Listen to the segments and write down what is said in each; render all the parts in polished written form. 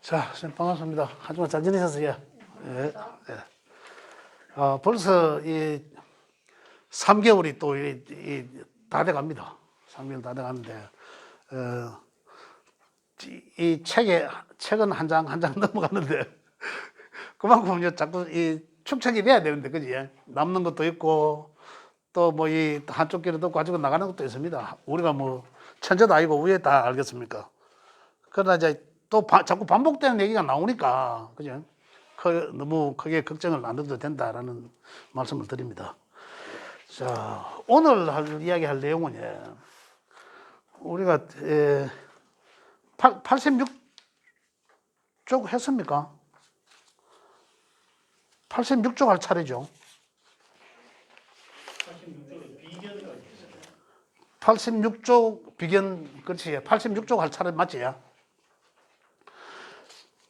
자, 선생님 반갑습니다. 하지만 잘 지내셨어요? 예. 예. 벌써 이 3개월이 또 다 돼갑니다. 3개월 다 돼가는데, 이 책은 한 장 한 장 넘어가는데, 그만큼 이제 자꾸 이 축적이 돼야 되는데, 그지? 남는 것도 있고, 또 뭐 이 한쪽 길을 또 가지고 나가는 것도 있습니다. 우리가 뭐 천재도 아니고 위에 다 알겠습니까? 그러나 이제 또 자꾸 반복되는 얘기가 나오니까, 그죠? 너무 크게 걱정을 안 해도 된다라는 말씀을 드립니다. 자, 오늘 이야기할 내용은, 우리가 86쪽 했습니까? 86쪽 할 차례죠. 86쪽 비견, 그렇지. 86쪽 할 차례 맞지?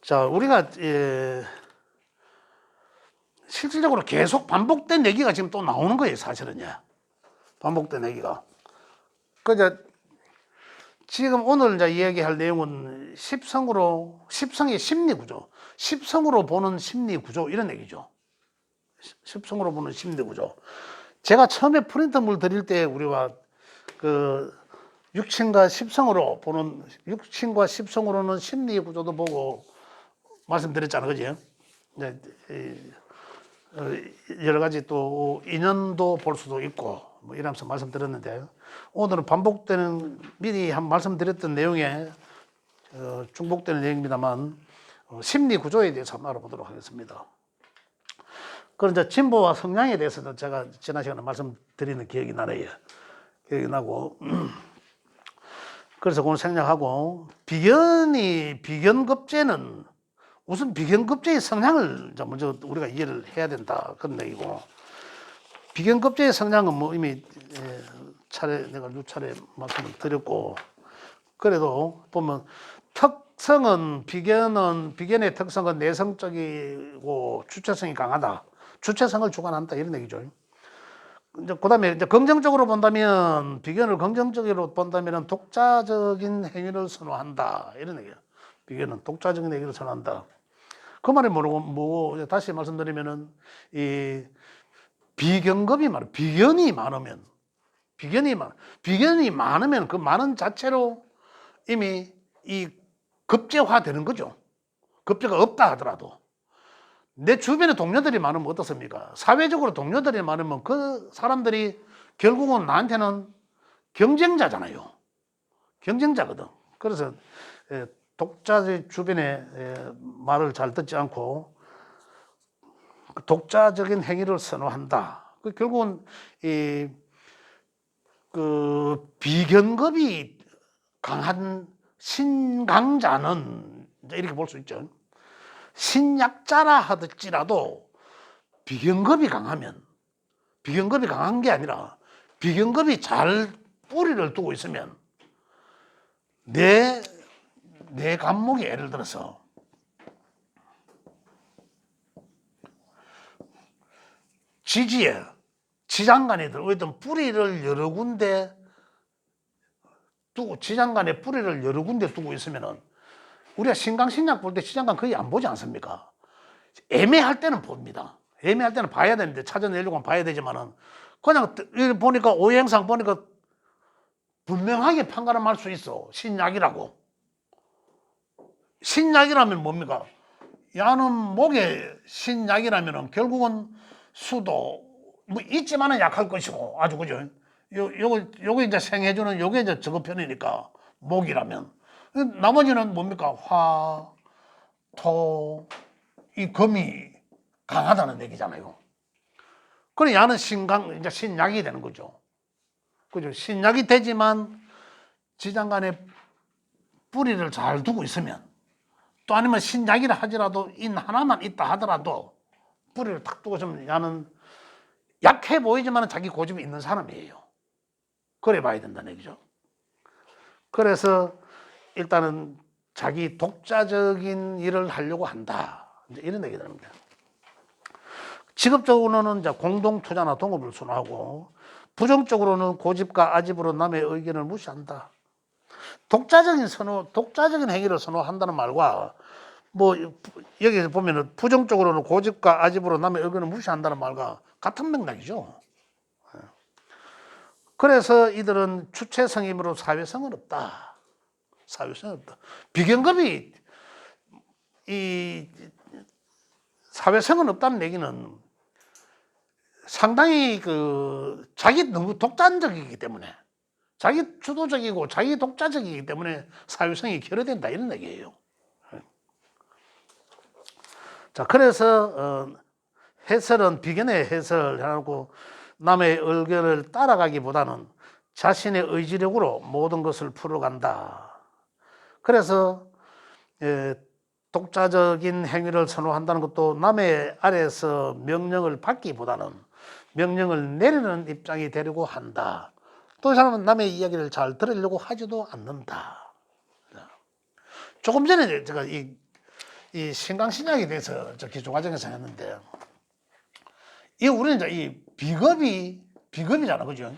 자, 우리가 실질적으로 계속 반복된 얘기가 지금 또 나오는 거예요, 사실은. 반복된 얘기가. 그저 지금 오늘 이제 이야기할 내용은 십성의 심리 구조, 십성으로 보는 심리 구조, 이런 얘기죠. 십성으로 보는 심리 구조. 제가 처음에 프린트물 드릴 때 우리가 그 육신과 십성으로는 심리 구조도 보고 말씀드렸잖아요, 그죠? 여러 가지 또 인연도 볼 수도 있고 뭐 이러면서 말씀드렸는데, 오늘은 반복되는, 미리 한 말씀드렸던 내용에 중복되는 내용입니다만, 심리 구조에 대해서 한번 알아보도록 하겠습니다. 그런 이제 진보와 성향에 대해서도 제가 지난 시간에 말씀드리는 기억이 나고 그래서 그걸 생략하고, 비견급제는 우선 비견급제의 성향을 먼저 우리가 이해를 해야 된다, 그런 얘기고, 비견급제의 성향은 뭐 이미 내가 6차례 말씀을 드렸고, 그래도 보면 비견의 특성은 내성적이고 주체성이 강하다, 주체성을 주관한다, 이런 얘기죠. 이제 그다음에 이제 긍정적으로 본다면, 비견을 긍정적으로 본다면 독자적인 행위를 선호한다, 이런 얘기예요. 비견은 독자적인 행위를 선호한다. 그 말이 뭐고, 다시 말씀드리면은, 이 비견이 많으면 그 많은 자체로 이미 이 급제화 되는 거죠. 급제가 없다 하더라도. 내 주변에 동료들이 많으면 어떻습니까? 사회적으로 동료들이 많으면 그 사람들이 결국은 나한테는 경쟁자잖아요. 경쟁자거든. 그래서 독자적 주변에 말을 잘 듣지 않고 독자적인 행위를 선호한다. 결국은 비견급이 강한 신강자는 이렇게 볼 수 있죠. 신약자라 하더라도 비견급이 강한 게 아니라, 비견급이 잘 뿌리를 두고 있으면, 내 감목이 예를 들어서 지장간에 들어있던 뿌리를 여러 군데 두고, 지장간에 뿌리를 여러 군데 두고 있으면은, 우리가 신강신약 볼 때 지장간 거의 안 보지 않습니까? 애매할 때는 봅니다. 애매할 때는 봐야 되는데, 찾아내려고 봐야 되지만은, 그냥 보니까 오행상 보니까 분명하게 판가름할 수 있어. 신약이라고. 신약이라면 뭡니까? 야는 목에 신약이라면은 결국은 수도 뭐 있지만은 약할 것이고, 아주, 그죠? 요거 이제 생해주는 요게 이제 저거 편이니까, 목이라면. 나머지는 뭡니까? 화, 토, 이 금이 강하다는 얘기잖아요. 그래, 야는 이제 신약이 되는 거죠. 그죠? 신약이 되지만 지장간에 뿌리를 잘 두고 있으면, 또 아니면 신약이라 하더라도 인 하나만 있다 하더라도 뿌리를 탁 두고 있으면 야는 약해 보이지만 자기 고집이 있는 사람이에요. 그래 봐야 된다는 얘기죠. 그래서 일단은 자기 독자적인 일을 하려고 한다, 이제 이런 얘기가 됩니다. 직업적으로는 이제 공동투자나 동업을 선호하고, 부정적으로는 고집과 아집으로 남의 의견을 무시한다. 독자적인 행위를 선호한다는 말과 뭐 여기서 보면은 부정적으로는 고집과 아집으로 남의 의견을 무시한다는 말과 같은 맥락이죠. 그래서 이들은 주체성이므로 사회성은 없다. 사회성은 없다. 비경급이 이 사회성은 없다는 얘기는 상당히 자기 너무 독단적이기 때문에 자기 주도적이고 자기 독자적이기 때문에 사회성이 결여된다 이런 얘기예요. 자, 그래서 해설은 비견의 해설하고 남의 의견을 따라가기보다는 자신의 의지력으로 모든 것을 풀어간다. 그래서 독자적인 행위를 선호한다는 것도 남의 아래에서 명령을 받기보다는 명령을 내리는 입장이 되려고 한다. 또 이 사람은 남의 이야기를 잘 들으려고 하지도 않는다. 조금 전에 제가 이 신강신약에 대해서 저 기초 과정에서 했는데, 우리는 이제 이 비겁이잖아, 그죠?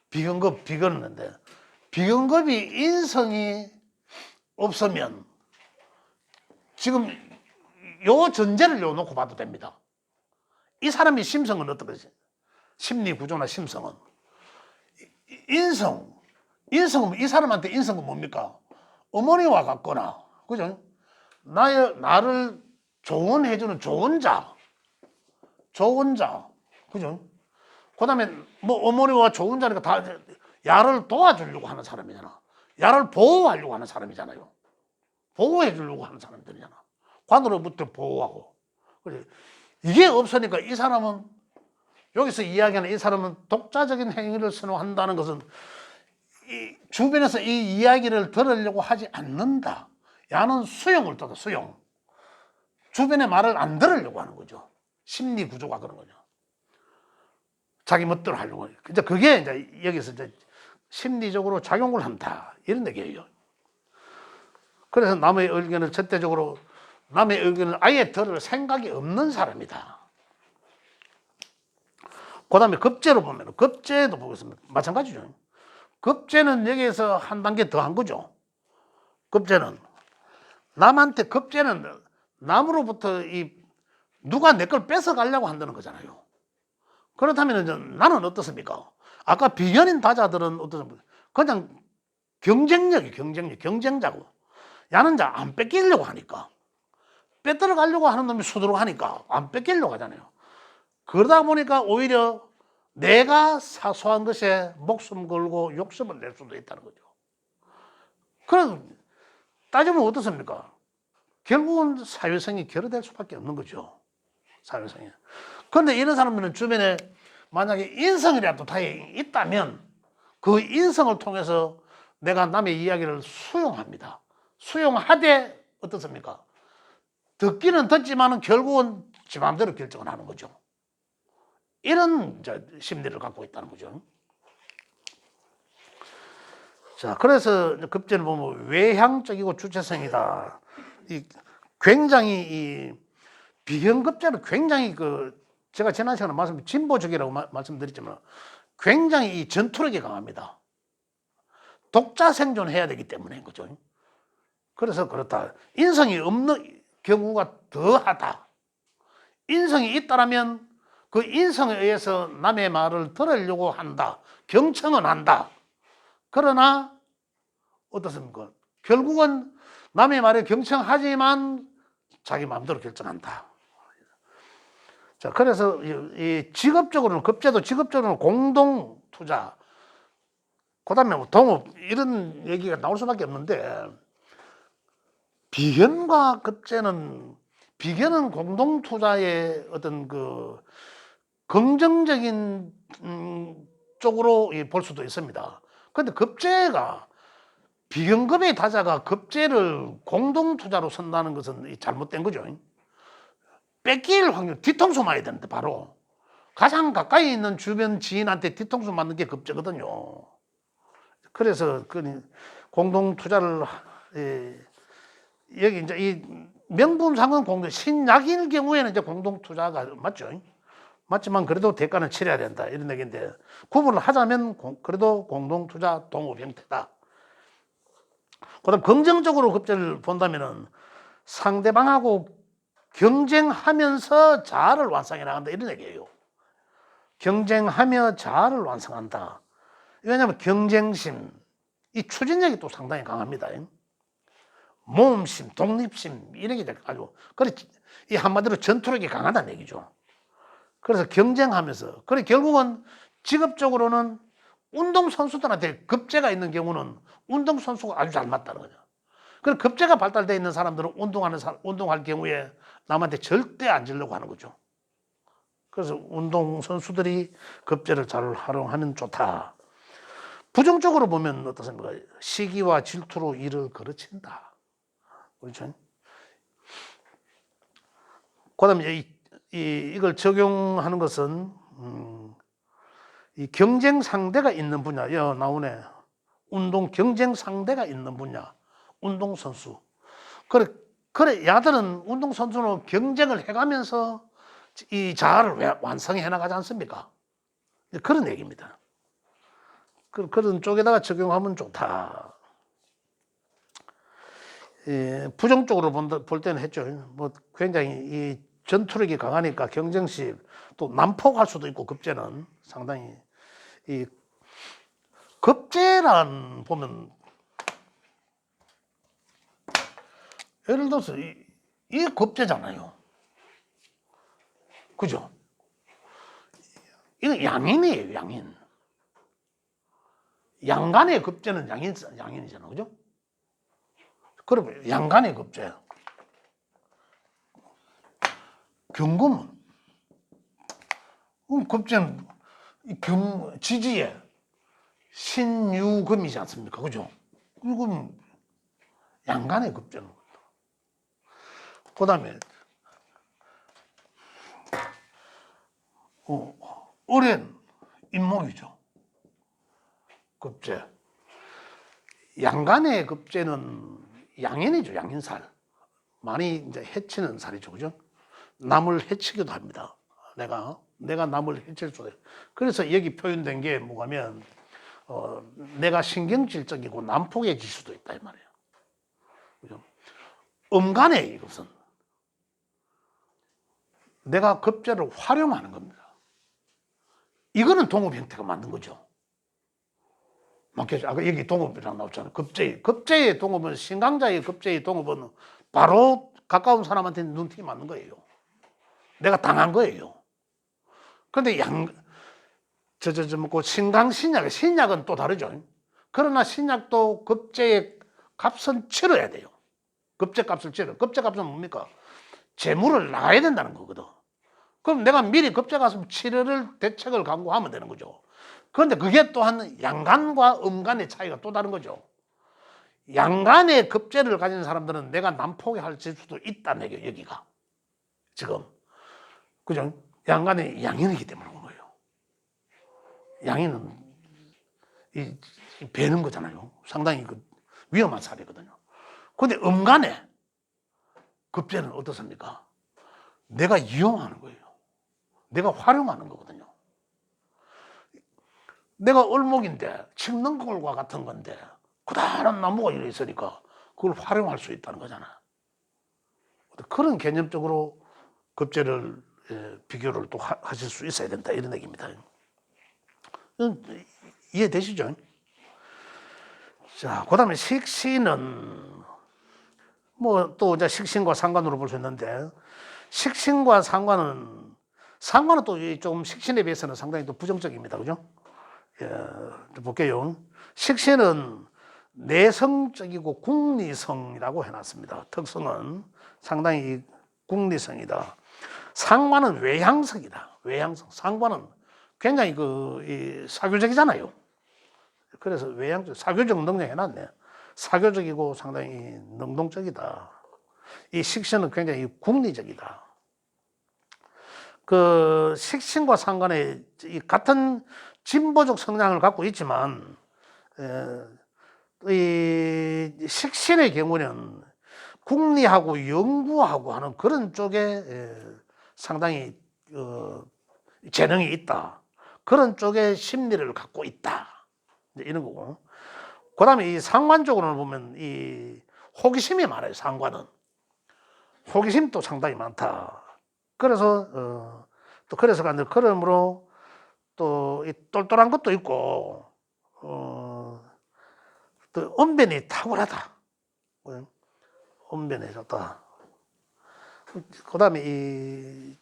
비건인데, 비건급이 인성이 없으면 지금 요 전제를 놓고 봐도 됩니다. 이 사람의 심성은 어떻게, 심리 구조나 심성은 인성은 이 사람한테 인성은 뭡니까? 어머니와 같거나, 그죠? 나를 조언해주는 좋은 자, 그죠? 그 다음에 뭐 어머니와 좋은 자니까 다 야를 도와주려고 하는 사람이잖아. 야를 보호하려고 하는 사람이잖아요. 보호해주려고 하는 사람들이잖아. 관으로부터 보호하고. 그래. 이게 없으니까 이 사람은, 여기서 이야기하는 이 사람은 독자적인 행위를 선호한다는 것은 주변에서 이 이야기를 들으려고 하지 않는다. 야는 수용을 떠도 수용. 주변의 말을 안 들으려고 하는 거죠. 심리 구조가 그런 거죠. 자기 멋대로 하려고. 이제 그게 이제 여기서 이제 심리적으로 작용을 한다. 이런 얘기예요. 그래서 남의 의견을 절대적으로, 남의 의견을 아예 들을 생각이 없는 사람이다. 그 다음에 급제로 보면, 급제도 보겠습니다. 마찬가지죠. 급제는 여기에서 한 단계 더 한 거죠. 급제는 남으로부터 누가 내 걸 뺏어가려고 한다는 거잖아요. 그렇다면 나는 어떻습니까? 아까 비견인 다자들은 어떻습니까? 그냥 경쟁자고. 야는 안 뺏기려고 하니까. 뺏들어 가려고 하는 놈이 수두룩 하니까 안 뺏기려고 하잖아요. 그러다 보니까 오히려 내가 사소한 것에 목숨 걸고 욕심을 낼 수도 있다는 거죠. 그럼 따지면 어떻습니까? 결국은 사회성이 결여될 수밖에 없는 거죠. 사회성이. 그런데 이런 사람들은 주변에 만약에 인성이라도 다행히 있다면 그 인성을 통해서 내가 남의 이야기를 수용합니다. 수용하되 어떻습니까? 듣기는 듣지만은 결국은 지 마음대로 결정을 하는 거죠. 이런 심리를 갖고 있다는 거죠. 자, 그래서 급제를 보면 외향적이고 주체성이다. 굉장히 비견급제는 굉장히 제가 지난 시간에 진보적이라고 말씀드렸지만 굉장히 이 전투력이 강합니다. 독자 생존해야 되기 때문에 그죠. 그래서 그렇다. 인성이 없는 경우가 더하다. 인성이 있다라면 그 인성에 의해서 남의 말을 들으려고 한다. 경청은 한다. 그러나 어떻습니까? 결국은 남의 말에 경청하지만 자기 마음대로 결정한다. 자, 그래서 직업적으로는 급제도 직업적으로는 공동 투자, 그다음에 뭐 동업 이런 얘기가 나올 수밖에 없는데 비견과 급제는 비견은 공동 투자의 어떤 긍정적인 쪽으로 볼 수도 있습니다. 그런데 급제가 비견급의 다자가 급제를 공동 투자로 선다는 것은 잘못된 거죠. 뺏길 확률, 뒤통수 맞아야 되는데 바로 가장 가까이 있는 주변 지인한테 뒤통수 맞는 게 급제거든요. 그래서 공동 투자를 여기 이제 이 명분상은 신약일 경우에는 이제 공동 투자가 맞죠. 맞지만 그래도 대가는 치러야 된다 이런 얘기인데 구분을 하자면 그래도 공동 투자 동업 형태다. 그다음 긍정적으로 급제를 본다면은 상대방하고 경쟁하면서 자아를 완성해 나간다 이런 얘기예요. 경쟁하며 자아를 완성한다. 왜냐하면 경쟁심, 이 추진력이 또 상당히 강합니다. 모험심, 독립심 이런 게 아주 그래 이 한마디로 전투력이 강하다는 얘기죠. 그래서 경쟁하면서 그래 결국은 직업적으로는 운동 선수들한테 급제가 있는 경우는 운동 선수가 아주 잘 맞다는 거죠. 그래 급제가 발달되어 있는 사람들은 운동할 경우에 남한테 절대 안 지려고 하는 거죠. 그래서 운동 선수들이 급제를 잘 활용하면 좋다. 부정적으로 보면 어떻습니까? 시기와 질투로 일을 거르친다. 그렇죠? 그다음에 이걸 적용하는 것은 이 경쟁 상대가 있는 분야, 나오네. 운동 경쟁 상대가 있는 분야, 운동 선수. 그래 야들은 운동 선수는 경쟁을 해가면서 이 자아를 완성해 나가지 않습니까? 그런 얘기입니다. 그런 쪽에다가 적용하면 좋다. 부정적으로 볼 때는 했죠. 뭐 굉장히 이 전투력이 강하니까 경쟁심 또 난폭할 수도 있고 급제는 상당히 이 급제란 보면 예를 들어서 이 급제잖아요. 그죠? 이거 양인이에요, 양인. 양간의 급제는 양인이잖아, 그죠? 그러면 양간의 급제. 경금은 급제는 지지에 신유금이지 않습니까? 그죠? 그럼 양간의 급제는. 그 다음에 어린 인목이죠. 급제. 양간의 급제는 양인이죠, 양인살. 많이 이제 해치는 살이죠, 그죠? 남을 해치기도 합니다. 내가 남을 해칠 수도 있어요. 그래서 여기 표현된 게 뭐냐면, 내가 신경질적이고 난폭해질 수도 있다, 이 말이에요. 그죠? 음간에 이것은 내가 급제를 활용하는 겁니다. 이거는 동업 형태가 맞는 거죠. 맞겠죠? 아까 여기 동업이라고 나왔잖아요. 급제의 동업은, 신강자의 급제의 동업은 바로 가까운 사람한테 눈팅이 맞는 거예요. 내가 당한 거예요. 그런데 신약은 또 다르죠. 그러나 신약도 급제의 값은 치러야 돼요. 급제값을 치러. 급제값은 뭡니까? 재물을 나가야 된다는 거거든. 그럼 내가 미리 급제 갔으면 치료를 대책을 강구하면 되는 거죠. 그런데 그게 또한 양간과 음간의 차이가 또 다른 거죠. 양간의 급제를 가진 사람들은 내가 난폭해 할 수도 있다는 얘기예요, 여기가. 지금. 그죠? 양간의 양인이기 때문에 그런 거예요. 양인은 배는 거잖아요. 상당히 위험한 사례거든요. 그런데 음간의 급제는 어떻습니까? 내가 이용하는 거예요. 내가 활용하는 거거든요. 내가 얼목인데 칡능골과 같은 건데 커다란 나무가 이래 있으니까 그걸 활용할 수 있다는 거잖아. 그런 개념적으로 급제를 비교를 또 하실 수 있어야 된다 이런 얘기입니다. 이해되시죠? 자, 그다음에 식신은 뭐 또 이제 식신과 상관으로 볼 수 있는데 식신과 상관은 또 좀 식신에 비해서는 상당히 또 부정적입니다. 그죠? 볼게요. 식신은 내성적이고 궁리성이라고 해놨습니다. 특성은 상당히 궁리성이다. 상관은 외향성이다. 외향성. 상관은 굉장히 사교적이잖아요. 그래서 사교적 능력 해놨네. 사교적이고 상당히 능동적이다. 이 식신은 굉장히 궁리적이다. 식신과 상관에 같은 진보적 성향을 갖고 있지만, 이 식신의 경우는 궁리하고 연구하고 하는 그런 쪽에 상당히 재능이 있다. 그런 쪽에 심리를 갖고 있다. 이런 거고. 그다음에 이 상관적으로는 보면 이 호기심이 많아요. 상관은 호기심도 상당히 많다. 그래서 또 그래서 간들 그러므로 또 이 똘똘한 것도 있고 또 언변이 탁월하다. 언변이 좋다. 그다음에 이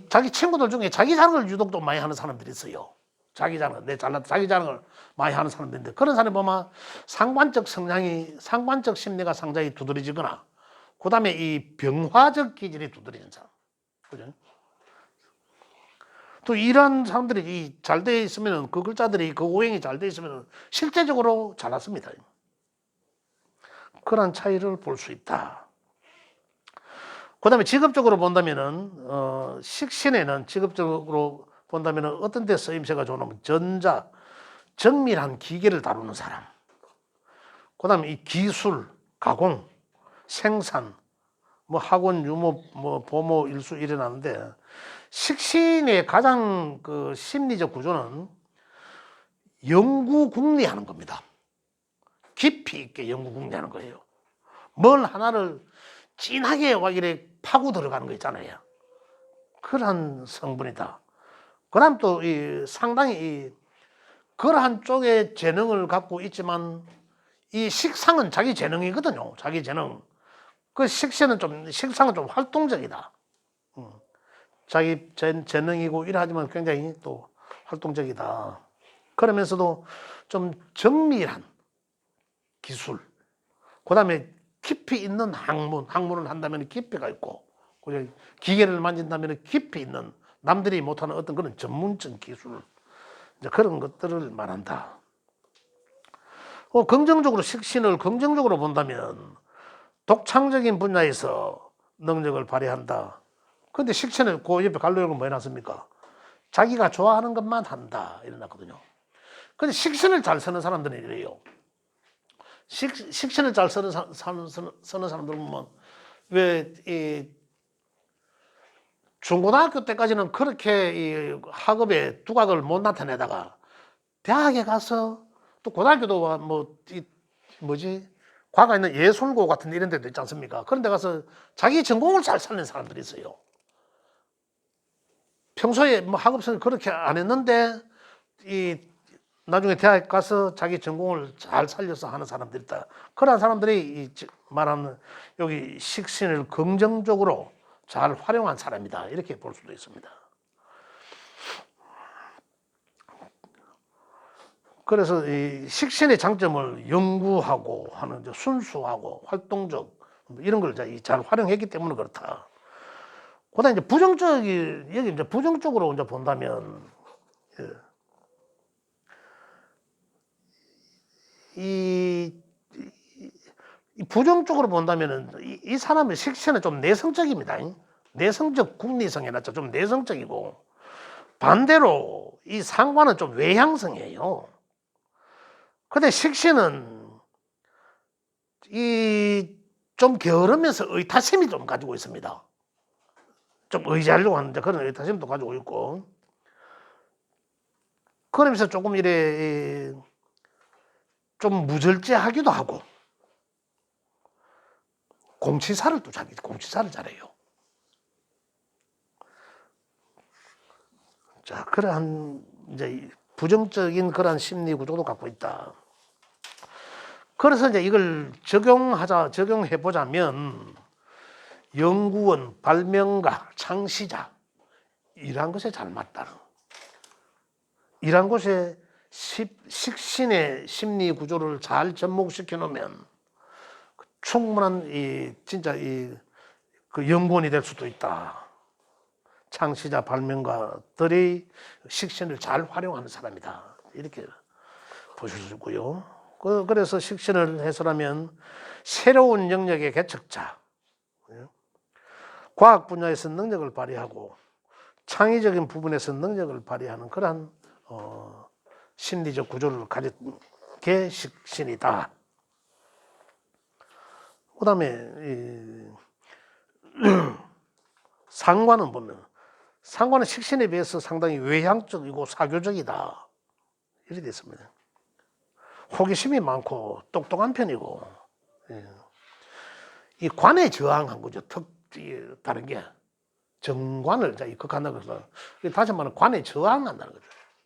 자기 친구들 중에 자기 자랑을 유독 좀 많이 하는 사람들이 있어요. 자기 자랑, 내 잘났다, 자기 자랑을 많이 하는 사람들인데 그런 사람이 보면 상관적 심리가 상당히 두드러지거나 그다음에 이 병화적 기질이 두드러지는 사람. 그죠? 또 이런 사람들이 잘 돼 있으면 그 글자들이 그 오행이 잘 돼 있으면 실제적으로 잘났습니다. 그런 차이를 볼 수 있다. 그다음에 직업적으로 본다면은 식신에는 직업적으로 본다면은 어떤 데 쓰임새가 좋으냐면 전자, 정밀한 기계를 다루는 사람. 그다음에 이 기술, 가공, 생산, 뭐 학원, 유모, 뭐 보모, 일수 일어나는데 식신의 가장 그 심리적 구조는 연구궁리하는 겁니다. 깊이 있게 연구궁리하는 거예요. 뭘 하나를 진하게 와 이래 파고 들어가는 거 있잖아요. 그러한 성분이다. 그다음 또 이 상당히 그러한 쪽의 재능을 갖고 있지만 이 식상은 자기 재능이거든요. 자기 재능. 그 식상은 좀 활동적이다. 자기 재능이고 이러하지만 굉장히 또 활동적이다. 그러면서도 좀 정밀한 기술. 그다음에 깊이 있는 학문을 한다면 깊이가 있고, 기계를 만진다면 깊이 있는 남들이 못하는 어떤 그런 전문적 기술, 이제 그런 것들을 말한다. 긍정적으로 식신을 긍정적으로 본다면 독창적인 분야에서 능력을 발휘한다. 근데 식신을 그 옆에 갈로역은 뭐 해놨습니까? 자기가 좋아하는 것만 한다 이래놨거든요. 근데 식신을 잘 쓰는 사람들은 이래요. 식신을 잘 쓰는 사람들 보면 왜 이 중고등학교 때까지는 그렇게 이 학업에 두각을 못 나타내다가 대학에 가서 또 고등학교도 뭐지 과가 있는 예술고 같은 이런 데도 있지 않습니까? 그런 데 가서 자기 전공을 잘 살리는 사람들이 있어요. 평소에 뭐 학업성을 그렇게 안 했는데 이 나중에 대학 가서 자기 전공을 잘 살려서 하는 사람들이 있다. 그런 사람들이 이 말하는 여기 식신을 긍정적으로 잘 활용한 사람이다. 이렇게 볼 수도 있습니다. 그래서 이 식신의 장점을 연구하고 하는 순수하고 활동적 이런 걸 잘 활용했기 때문에 그렇다. 그다음 이제 여기 이제 부정적으로 이제 본다면 이 부정적으로 본다면은 이 사람의 식신은 좀 내성적입니다. 내성적 국리성이 낫죠. 좀 내성적이고 반대로 이 상관은 좀 외향성이에요. 근데 식신은 이 좀 게으르면서 의타심이 좀 가지고 있습니다. 좀 의지하려고 하는데 그런 의타심도 가지고 있고 그러면서 조금 이래 좀 무절제하기도 하고 공치사를 잘해요. 자, 그러한 이제 부정적인 그러한 심리 구조도 갖고 있다. 그래서 이제 이걸 적용해 보자면 연구원, 발명가, 창시자 이러한 것에 잘 맞다. 이러한 것에 식신의 심리 구조를 잘 접목시켜 놓으면 충분한 진짜 그 연구원이 될 수도 있다. 창시자, 발명가들이 식신을 잘 활용하는 사람이다. 이렇게 보실 수 있고요. 그래서 식신을 해설하면 새로운 영역의 개척자, 과학 분야에서 능력을 발휘하고 창의적인 부분에서 능력을 발휘하는 그러한 심리적 구조를 가진 게 식신이다. 그 다음에 상관은 보면 상관은 식신에 비해서 상당히 외향적이고 사교적이다. 이렇게 됐습니다. 호기심이 많고 똑똑한 편이고, 예. 이 관에 저항한 거죠. 다른 게 정관을 극한다고 해서 다시 말하면 관에 저항한다는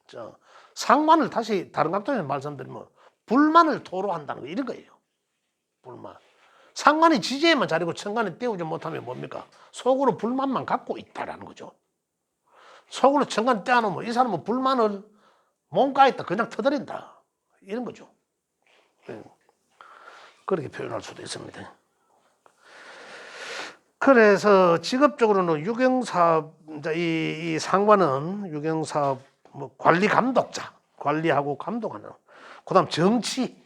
거죠. 상관을 다시 다른 각도에서 말씀드리면 불만을 토로한다는 거 이런 거예요. 불만. 상관이 지지에만 잘하고 천간에 띄우지 못하면 뭡니까? 속으로 불만만 갖고 있다라는 거죠. 속으로 천간 떼어놓으면 이 사람은 불만을 뭔가 있다 그냥 터뜨린다 이런 거죠. 그렇게 표현할 수도 있습니다. 그래서 직업적으로는 유경사업, 이 상관은 유경사업 뭐 관리 감독자, 관리하고 감독하는. 그다음 정치,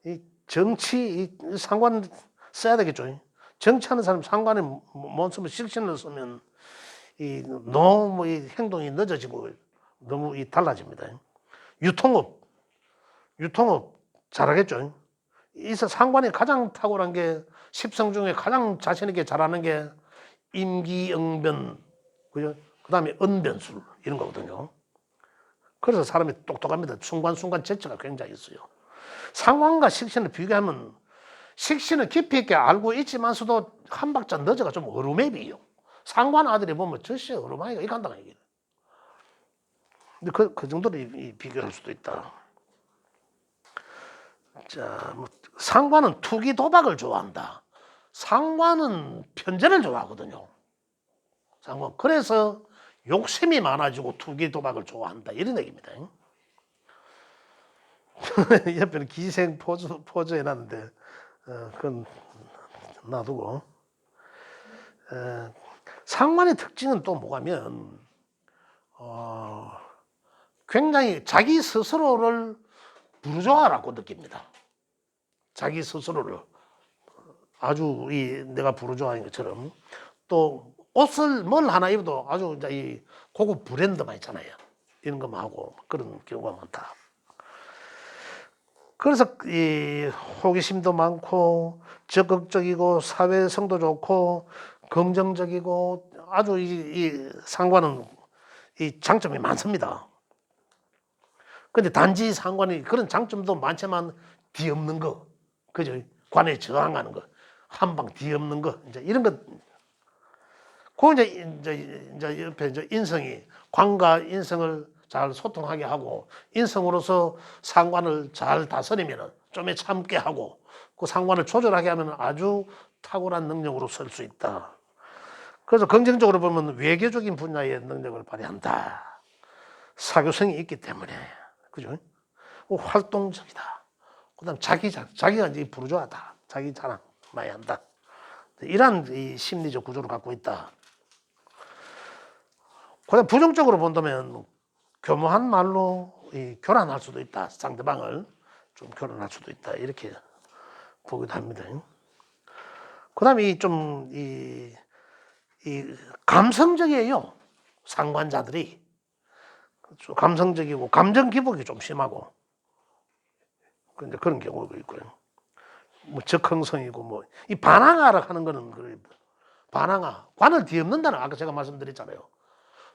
이 상관 써야 되겠죠. 정치하는 사람 상관에 못 쓰면 식신을 쓰면 이 너무 이 행동이 늦어지고 너무 달라집니다. 유통업 잘하겠죠. 이 상관이 가장 탁월한 게 십성 중에 가장 자신 있게 잘하는 게 임기응변, 그죠? 그다음에 언변술 이런 거거든요. 그래서 사람이 똑똑합니다. 순간순간 재치가 굉장히 있어요. 상관과 식신을 비교하면 식신은 깊이 있게 알고 있지만서도 한 박자 늦어가 좀 어루맵이에요. 상관 아들이 보면 저씨 어루마이가 이거 한다는 얘기예요. 근데 그 정도로 비교할 수도 있다. 자, 상관은 투기 도박을 좋아한다. 상관은 편제를 좋아하거든요. 상관. 그래서 욕심이 많아지고 투기 도박을 좋아한다. 이런 얘기입니다. 옆에는 기생 포즈 해놨는데, 그건 놔두고. 상관의 특징은 또 뭐냐면, 굉장히 자기 스스로를 부르주아라고 느낍니다. 자기 스스로를 아주 내가 부르주아인 것처럼. 또 옷을 뭘 하나 입어도 아주 이 고급 브랜드만 있잖아요. 이런 거만 하고 그런 경우가 많다. 그래서 이 호기심도 많고 적극적이고 사회성도 좋고 긍정적이고 아주 이 상관은 이 장점이 많습니다. 근데 단지 상관이 그런 장점도 많지만 뒤엎는 거, 그죠? 관에 저항하는 거, 한방 뒤엎는 거, 이제 이런 것. 그 이제 옆에 이제 인성이 관과 인성을 잘 소통하게 하고 인성으로서 상관을 잘 다스리면은 좀에 참게 하고 그 상관을 조절하게 하면 아주 탁월한 능력으로 쓸 수 있다. 그래서 긍정적으로 보면 외교적인 분야의 능력을 발휘한다. 사교성이 있기 때문에 그죠? 활동적이다. 그다음 자기가 이제 부르주아다. 자기 자랑 많이 한다. 이러한 이 심리적 구조를 갖고 있다. 그다음 부정적으로 본다면 교묘한 말로 교란할 수도 있다. 상대방을 좀 교란할 수도 있다. 이렇게 보기도 합니다. 그다음에 이 감성적이에요. 상관자들이 감성적이고 감정 기복이 좀 심하고 근데 그런 경우도 있고요. 뭐 적흥성이고 뭐 이 반항하라 하는 거는 그래요. 반항아 관을 뒤엎는다는 아까 제가 말씀드렸잖아요.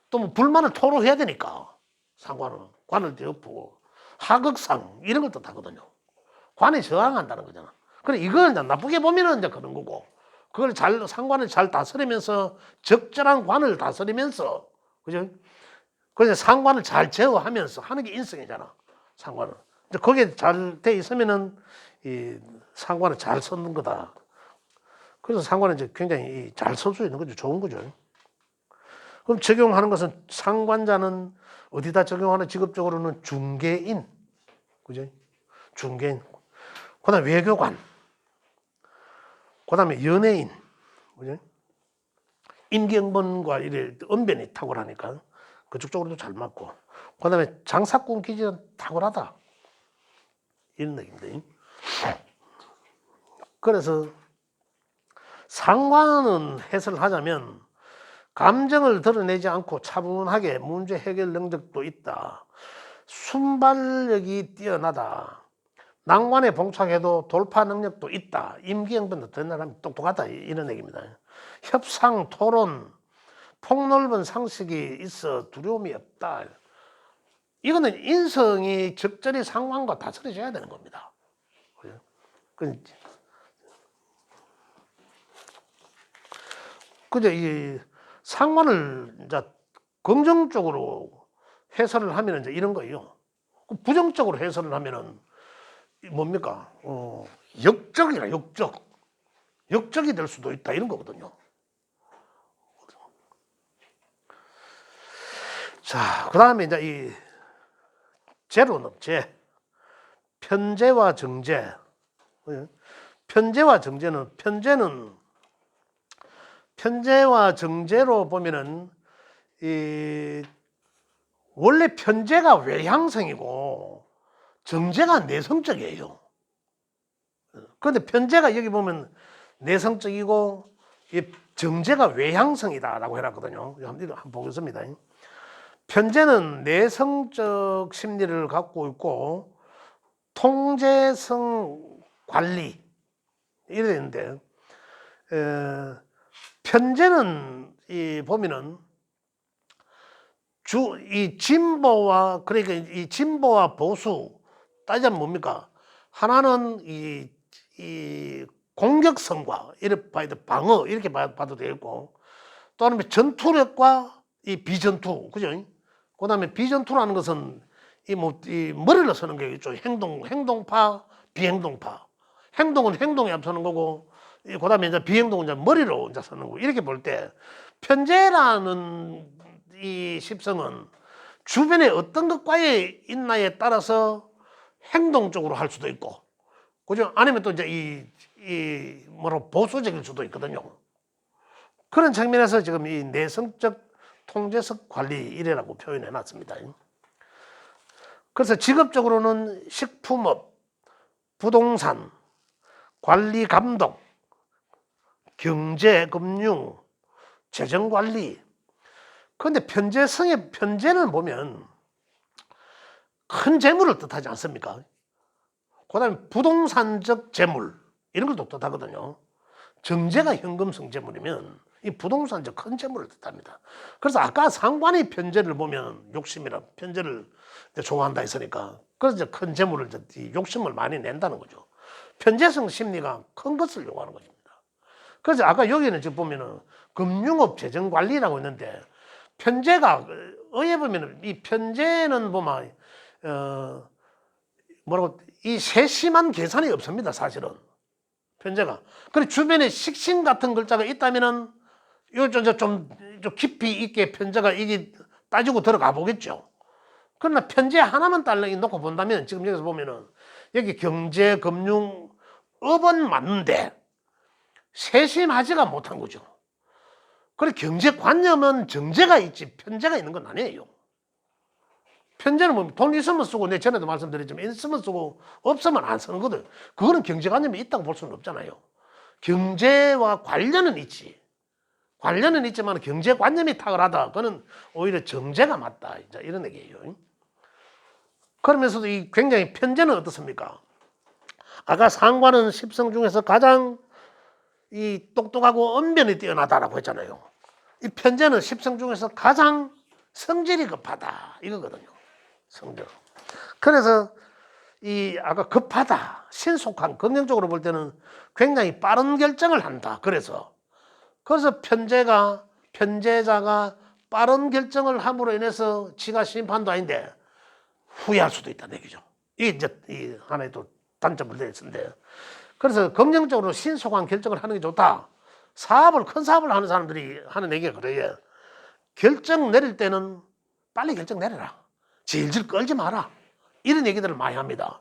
또 뭐 불만을 토로해야 되니까 상관은 관을 뒤엎고 하극상 이런 걸 뜻하거든요. 관에 저항한다는 거잖아. 그래 이걸 나쁘게 보면은 이제 그런 거고 그걸 상관을 잘 다스리면서 적절한 관을 다스리면서 그죠? 그래서 상관을 잘 제어하면서 하는 게 인성이잖아. 상관은. 이제 거기에 잘 돼 있으면은 이 상관을 잘 쓰는 거다. 그래서 상관은 이제 굉장히 잘 쓸 수 있는 거죠. 좋은 거죠. 그럼 적용하는 것은 상관자는 어디다 적용하는 직업적으로는 중개인. 그죠? 중개인. 그 다음에 외교관. 그 다음에 연예인. 그죠? 임기응변과 이래 언변이 탁월하니까 그쪽 쪽으로도 잘 맞고. 그 다음에 장사꾼 기질은 탁월하다. 이런 느낌인데. 그래서 상관은 해설을 하자면 감정을 드러내지 않고 차분하게 문제 해결 능력도 있다. 순발력이 뛰어나다. 난관에 봉착해도 돌파 능력도 있다. 임기응변도 대단하면 똑똑하다. 이런 얘기입니다. 협상, 토론, 폭넓은 상식이 있어 두려움이 없다. 이거는 인성이 적절히 상관과 다스려져야 되는 겁니다. 그저 이 상관을 이제 긍정적으로 해설을 하면 이제 이런 거예요. 부정적으로 해설을 하면은 뭡니까? 역적이라 역적. 역적이 될 수도 있다 이런 거거든요. 자, 그 다음에 이제 이 제로는 편제와 정제. 편제와 정제는 편제와 정제로 보면은 원래 편제가 외향성이고 정제가 내성적이에요. 그런데 편제가 여기 보면 내성적이고 이 정제가 외향성이다라고 해놨거든요. 한번 보겠습니다. 편제는 내성적 심리를 갖고 있고 통제성 관리 이래 되는데 편제는 보면은 이 진보와 그러니까 이 진보와 보수 따지자면 뭡니까? 하나는 이 공격성과 이렇게 봐야 돼 방어 이렇게 봐도 되겠고 또 하나는 전투력과 이 비전투 그죠? 그다음에 비전투라는 것은 이 머리를 쓰는 게 있죠. 행동파, 비행동파. 행동은 행동에 앞서는 거고 그다음에 이제 비행동은 이제 머리로 이제 쓰는 거고 이렇게 볼 때 편제라는 이 십성은 주변에 어떤 것과의 있나에 따라서 행동적으로 할 수도 있고, 그죠? 아니면 또 이제 보수적일 수도 있거든요. 그런 측면에서 지금 이 내성적 통제적 관리 이래라고 표현해 놨습니다. 그래서 직업적으로는 식품업, 부동산, 관리 감독, 경제, 금융, 재정 관리. 그런데 편제는 보면 큰 재물을 뜻하지 않습니까? 그 다음에 부동산적 재물 이런 걸 뜻하거든요. 정제가 현금성 재물이면 이 부동산적 큰 재물을 뜻합니다. 그래서 아까 상관이 편제를 보면 욕심이라 편제를 좋아한다 했으니까 그래서 큰 재물을 욕심을 많이 낸다는 거죠. 편제성 심리가 큰 것을 요구하는 것입니다. 그래서 아까 여기는 지금 보면은 금융업 재정관리라고 있는데 편제가 어에 보면은 이 편제는 보면 이 세심한 계산이 없습니다. 사실은 편제가. 그리고 주변에 식신 같은 글자가 있다면은 좀 깊이 있게 편제가 이게 따지고 들어가 보겠죠. 그러나 편제 하나만 놓고 본다면 지금 여기서 보면은 여기 경제, 금융, 업은 맞는데 세심하지가 못한 거죠. 그리고 경제관념은 정제가 있지 편제가 있는 건 아니에요. 편제는 뭐 돈 있으면 쓰고 내 전에도 말씀드렸지만 있으면 쓰고 없으면 안 쓰는 거든. 그거는 경제관념이 있다고 볼 수는 없잖아요. 경제와 관련은 있지. 관련은 있지만 경제관념이 탁월하다. 그거는 오히려 정제가 맞다. 이런 얘기예요. 그러면서도 이 굉장히 편제는 어떻습니까? 아까 상관은 십성 중에서 가장 이 똑똑하고 언변이 뛰어나다라고 했잖아요. 이 편제는 십성 중에서 가장 성질이 급하다 이거거든요. 성질. 그래서 이 아까 급하다, 신속한 긍정적으로 볼 때는 굉장히 빠른 결정을 한다. 그래서 편제자가 빠른 결정을 함으로 인해서 지가 심판도 아닌데 후회할 수도 있다는 얘기죠. 이게 이제 이 하나의 또 단점을 내는데 그래서 긍정적으로 신속한 결정을 하는 게 좋다. 큰 사업을 하는 사람들이 하는 얘기가 그래요. 결정 내릴 때는 빨리 결정 내려라. 질질 끌지 마라. 이런 얘기들을 많이 합니다.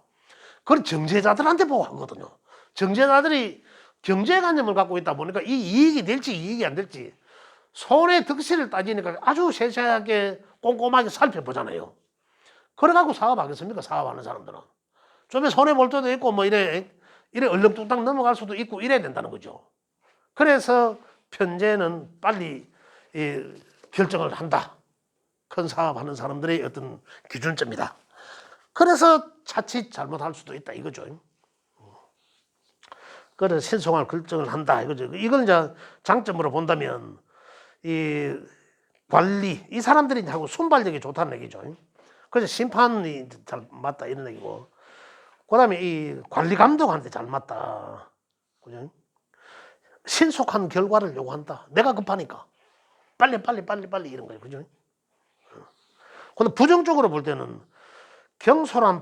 그걸 정제자들한테 보고 하거든요. 정제자들이 경제관념을 갖고 있다 보니까 이 이익이 될지 이익이 안 될지 손해 득실을 따지니까 아주 세세하게 꼼꼼하게 살펴보잖아요. 그래갖고 사업하겠습니까? 사업하는 사람들은. 좀 손해볼 때도 있고 뭐 이래 얼렁뚱땅 넘어갈 수도 있고 이래야 된다는 거죠. 그래서 편제는 빨리 결정을 한다. 큰 사업하는 사람들의 어떤 기준점이다. 그래서 자칫 잘못할 수도 있다 이거죠. 그래서 신속한 결정을 한다 이거죠. 이걸 이제 장점으로 본다면 이 관리 이 사람들이 하고 순발력이 좋다는 얘기죠. 그래서 심판이 잘 맞다 이런 얘기고, 그다음에 이 관리 감독한테 잘 맞다. 그죠? 신속한 결과를 요구한다. 내가 급하니까 빨리 이런 거예요. 그죠? 근데 부정적으로 볼 때는 경솔한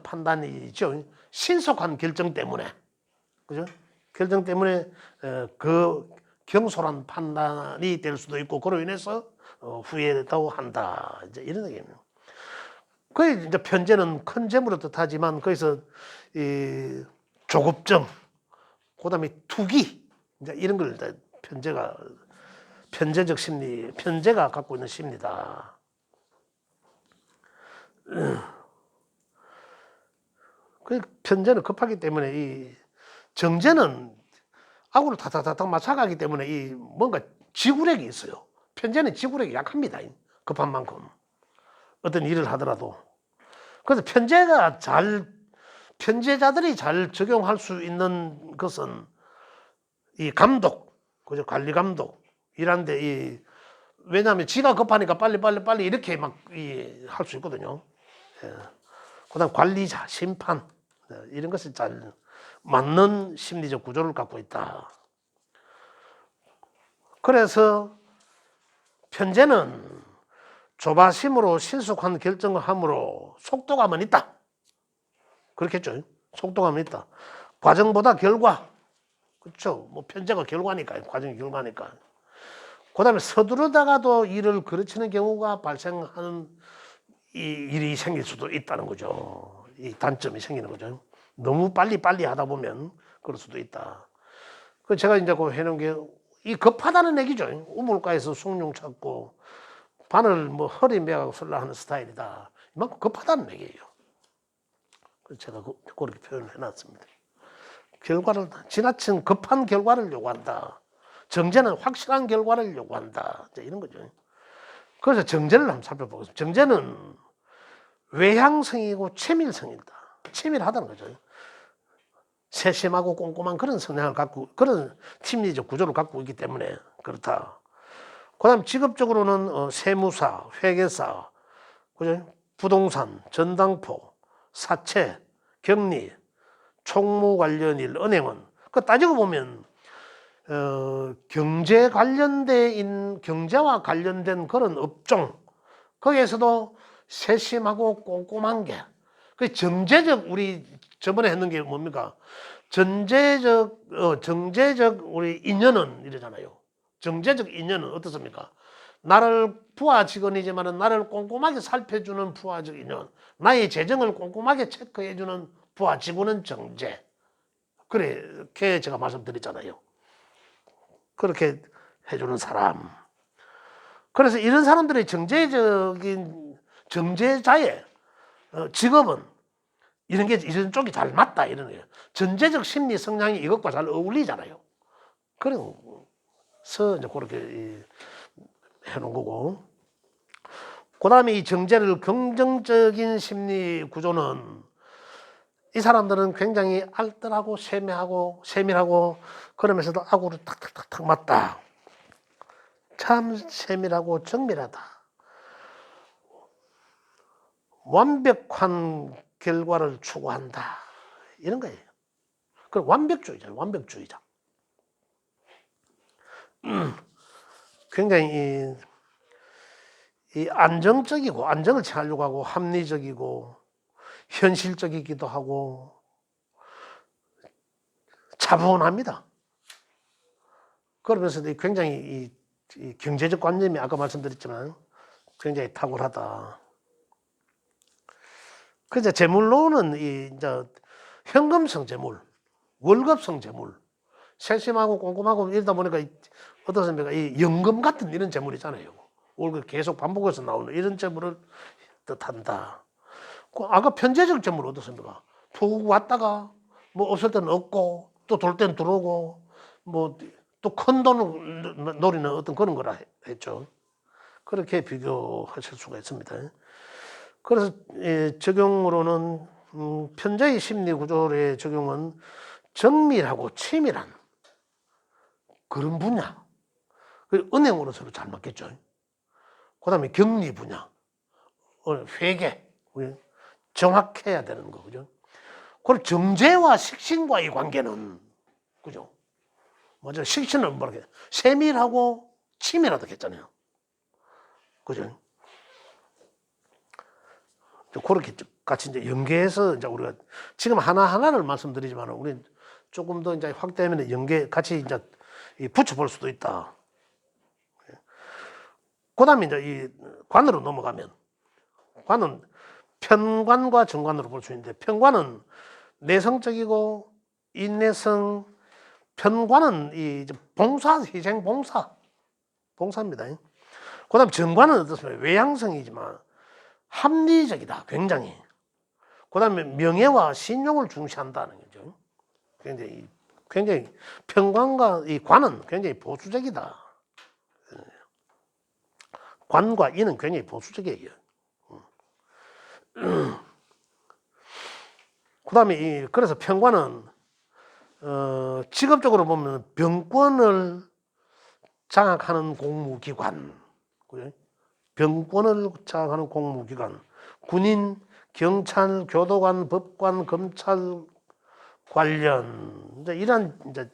판단이죠. 신속한 결정 때문에. 그죠? 결정 때문에 그 경솔한 판단이 될 수도 있고, 그로 인해서 후회도 한다. 이제 이런 얘기입니다. 그 이제 편제는 큰 재물을 뜻하지만, 거기서 이 조급증, 그다음에 투기, 이제 이런 걸 이제 편제적 심리, 편제가 갖고 있는 심리다. 그 편제는 급하기 때문에, 이 정제는 아구를 탁탁탁탁 맞춰가기 때문에 이 뭔가 지구력이 있어요. 편제는 지구력이 약합니다. 급한 만큼 어떤 일을 하더라도. 그래서 편제자들이 잘 적용할 수 있는 것은 이 감독, 그죠? 관리 감독 일하는데, 왜냐하면 지가 급하니까 빨리 이렇게 막 할 수 있거든요. 예. 그다음 관리자, 심판, 이런 것이 잘 맞는 심리적 구조를 갖고 있다. 그래서 편제는 조바심으로 신속한 결정을 함으로 속도감은 있다. 그렇겠죠. 속도감은 있다. 과정보다 결과. 그렇죠. 뭐 편제가 결과니까, 과정이 결과니까. 그다음에 서두르다가도 일을 그르치는 경우가 발생하는 이 일이 생길 수도 있다는 거죠. 이 단점이 생기는 거죠. 너무 빨리 하다 보면 그럴 수도 있다. 그 제가 이제 그 해놓은 게, 이 급하다는 얘기죠. 우물가에서 숭늉 찾고 바늘 뭐 허리 매가고 설라 하는 스타일이다. 이만큼 급하다는 얘기예요. 그래서 제가 그렇게 표현을 해놨습니다. 결과를, 지나친 급한 결과를 요구한다. 정제는 확실한 결과를 요구한다. 이런 거죠. 그래서 정제를 한번 살펴보겠습니다. 정제는 외향성이고 치밀성이다. 치밀하다는 거죠. 세심하고 꼼꼼한 그런 성향을 갖고, 그런 심리적 구조를 갖고 있기 때문에 그렇다. 그 다음 직업적으로는 세무사, 회계사, 그죠? 부동산, 전당포, 사채, 격리, 총무 관련 일, 은행원. 그 따지고 보면 경제와 관련된 그런 업종, 거기에서도 세심하고 꼼꼼한 게, 그 정제적, 우리 저번에 했는 게 뭡니까? 정제적 우리 인연은 이러잖아요. 정제적 인연은 어떻습니까? 나를 부하 직원이지만 나를 꼼꼼하게 살펴주는 부하적 인연, 나의 재정을 꼼꼼하게 체크해주는 부하 직원은 정제. 그렇게 제가 말씀드렸잖아요. 그렇게 해주는 사람. 그래서 이런 사람들의 정제자의 직업은 이런 쪽이 잘 맞다 이런 거예요. 전제적 심리 성향이 이것과 잘 어울리잖아요. 그래서 이제 그렇게 해놓은 거고. 그 다음에 이 정제를 긍정적인 심리 구조는, 이 사람들은 굉장히 알뜰하고 세밀하고 그러면서도 아구를 탁탁탁탁 맞다. 참 세밀하고 정밀하다. 완벽한 결과를 추구한다. 이런 거예요. 그 완벽주의자. 굉장히 이 안정적이고, 안정을 취하려고 하고, 합리적이고, 현실적이기도 하고, 차분합니다. 그러면서도 굉장히 이 경제적 관념이 아까 말씀드렸지만 굉장히 탁월하다. 그래서 재물로는 이제 현금성 재물, 월급성 재물, 세심하고 꼼꼼하고 이러다 보니까 어떻습니까? 이 연금 같은 이런 재물이잖아요. 월급 계속 반복해서 나오는 이런 재물을 뜻한다. 아까 편제적 재물 어떻습니까? 푹 왔다가 뭐 없을 때는 없고 또 돌 때는 들어오고 뭐 또 큰 돈을 노리는 어떤 그런 거라 했죠. 그렇게 비교하실 수가 있습니다. 그래서 적용으로는 편제의 심리 구조의 적용은 정밀하고 치밀한 그런 분야, 은행으로서도 잘 맞겠죠. 그 다음에 격리 분야, 회계, 정확해야 되는 거죠. 그리고 정제와 식신과의 관계는, 그죠? 먼저 식신은 뭐라 해? 세밀하고 치밀하다고 했잖아요. 그죠? 그렇게 같이 이제 연계해서 이제 우리가 지금 하나하나를 말씀드리지만 우리 조금 더 이제 확대하면 연계 같이 이제 붙여볼 수도 있다. 그 다음에 이제 이 관으로 넘어가면 관은 편관과 정관으로 볼 수 있는데 편관은 내성적이고 인내성, 편관은 이 봉사, 희생 봉사입니다. 그 다음 정관은 어떻습니까? 외향성이지만 합리적이다, 굉장히. 그 다음에 명예와 신용을 중시한다는 거죠. 굉장히 편관과 이 관은 굉장히 보수적이다. 관과 이는 굉장히 보수적이에요. 그 다음에 그래서 편관은 직업적으로 보면 병권을 장악하는 공무기관, 병권을 장악하는 공무기관, 군인, 경찰, 교도관, 법관, 검찰 관련 이런 이제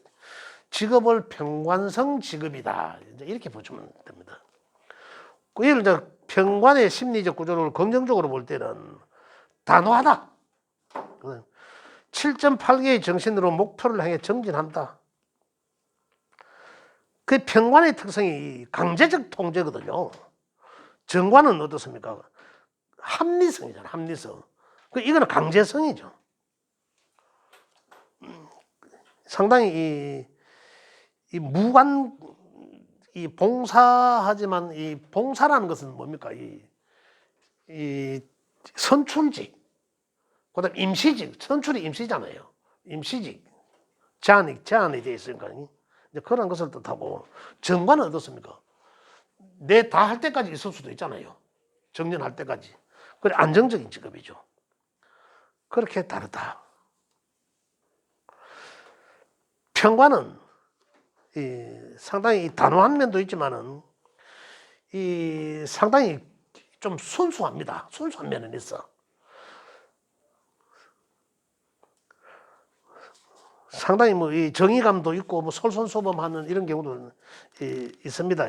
직업을 편관성 직업이다. 이제 이렇게 보시면 됩니다. 이를 이제 편관의 심리적 구조를 긍정적으로 볼 때는 단호하다. 7.8개의 정신으로 목표를 향해 전진한다. 그 편관의 특성이 강제적 통제거든요. 정관은 어떻습니까? 합리성이잖아, 합리성. 이거는 강제성이죠. 상당히 이 무관, 이 봉사하지만 이 봉사라는 것은 뭡니까? 이 선출직, 그 다음 임시직, 선출이 임시잖아요. 임시직, 제한이 되어 있으니까. 이제 그런 것을 뜻하고, 정관은 어떻습니까? 내 다 할 때까지 있을 수도 있잖아요. 정년할 때까지. 그래, 안정적인 직업이죠. 그렇게 다르다. 편관은 상당히 단호한 면도 있지만은 상당히 좀 순수합니다. 순수한 면은 있어. 상당히 뭐 이 정의감도 있고 뭐 솔선수범하는 이런 경우도 있습니다.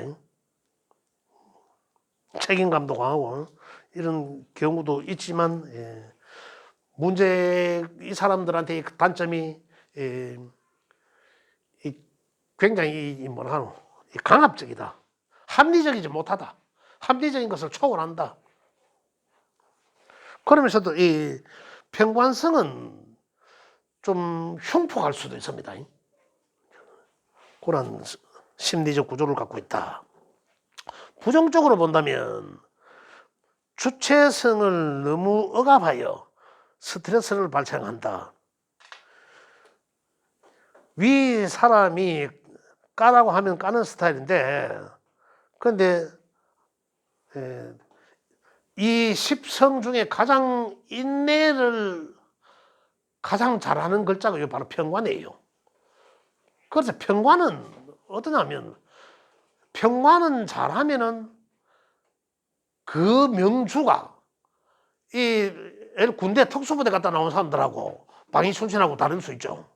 책임감도 강하고 이런 경우도 있지만 문제 이 사람들한테 그 단점이 굉장히 뭐라 하노 강압적이다. 합리적이지 못하다. 합리적인 것을 초월한다. 그러면서도 이 편관성은 좀 흉폭할 수도 있습니다. 그런 심리적 구조를 갖고 있다. 부정적으로 본다면 주체성을 너무 억압하여 스트레스를 발생한다. 위 사람이 까라고 하면 까는 스타일인데, 그런데 이 10성 중에 가장 인내를 가장 잘하는 글자가 바로 편관이에요. 그래서 편관은 어떠냐면, 편관은 잘하면은 그 명주가 군대 특수부대 갔다 나온 사람들하고 방위순신하고 다를 수 있죠.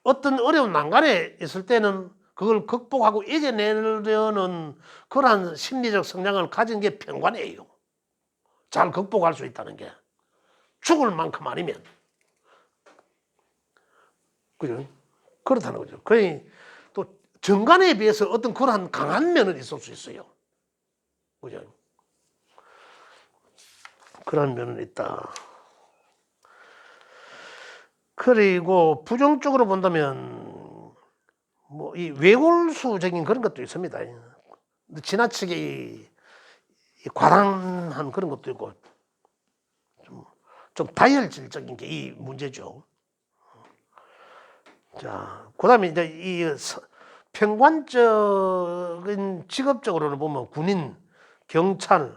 어떤 어려운 난간에 있을 때는 그걸 극복하고 이겨내려는 그러한 심리적 성향을 가진 게 편관이에요. 잘 극복할 수 있다는 게. 죽을 만큼 아니면. 그죠? 그렇다는 거죠. 거의 또 정관에 비해서 어떤 그러한 강한 면은 있을 수 있어요. 그죠? 그런 면은 있다. 그리고 부정적으로 본다면 뭐 이 외골수적인 그런 것도 있습니다. 지나치게 과단한 그런 것도 있고 좀 다혈질적인 게 이 문제죠. 자, 그다음에 이제 이 편관적인 직업적으로는 보면 군인, 경찰,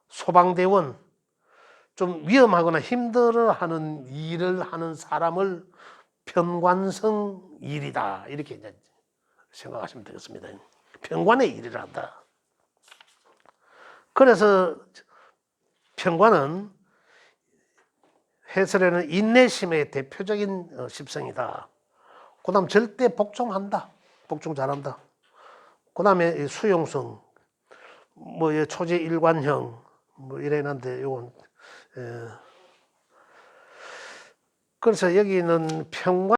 소방대원 좀 위험하거나 힘들어하는 일을 하는 사람을 편관성 일이다 이렇게 이제 생각하시면 되겠습니다. 편관의 일을 한다. 그래서 평관은 해설에는 인내심의 대표적인 십성이다. 그 다음 절대 복종한다. 복종 잘한다. 그 다음에 수용성, 뭐 초지 일관형, 뭐 이래는데 요건 그래서 여기는 평관